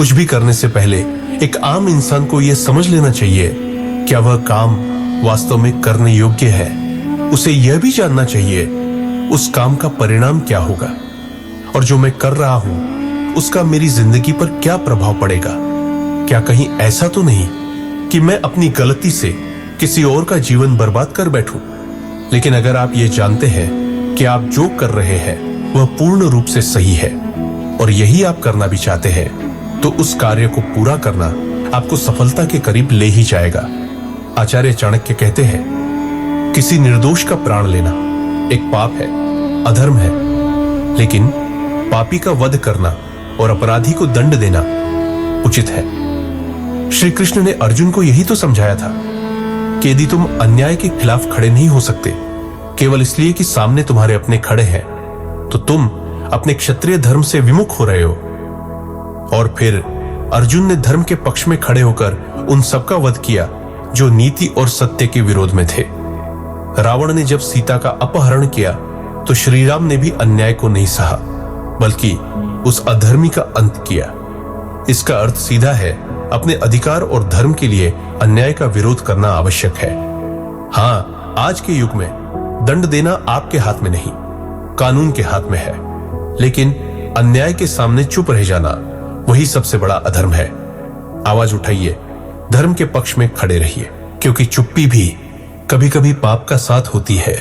कुछ भी करने से पहले एक आम इंसान को यह समझ लेना चाहिए क्या वह काम वास्तव में करने योग्य है। उसे यह भी जानना चाहिए उस काम का परिणाम क्या होगा और जो मैं कर रहा हूं उसका मेरी जिंदगी पर क्या प्रभाव पड़ेगा। क्या कहीं ऐसा तो नहीं कि मैं अपनी गलती से किसी और का जीवन बर्बाद कर बैठूं। लेकिन अगर आप ये जानते हैं कि आप जो कर रहे हैं वह पूर्ण रूप से सही है और यही आप करना भी चाहते हैं, तो उस कार्य को पूरा करना आपको सफलता के करीब ले ही जाएगा। आचार्य चाणक्य कहते हैं, किसी निर्दोष का प्राण लेना एक पाप है, अधर्म है, लेकिन पापी का वध करना और अपराधी को दंड देना उचित है। श्री कृष्ण ने अर्जुन को यही तो समझाया था कि यदि तुम अन्याय के खिलाफ खड़े नहीं हो सकते केवल इसलिए कि सामने तुम्हारे अपने खड़े हैं, तो तुम अपने क्षत्रिय धर्म से विमुख हो रहे हो। और फिर अर्जुन ने धर्म के पक्ष में खड़े होकर उन सबका वध किया जो नीति और सत्य के विरोध में थे। रावण ने जब सीता का अपहरण किया तो श्री राम ने भी अन्याय को नहीं सहा, बल्कि उस अधर्मी का अंत किया। इसका अर्थ सीधा है, अपने अधिकार और धर्म के लिए अन्याय का विरोध करना आवश्यक है। हां, आज के युग में दंड देना आपके हाथ में नहीं, कानून के हाथ में है, लेकिन अन्याय के सामने चुप रह जाना वही सबसे बड़ा अधर्म है। आवाज उठाइए, धर्म के पक्ष में खड़े रहिए, क्योंकि चुप्पी भी कभी कभी पाप का साथ होती है।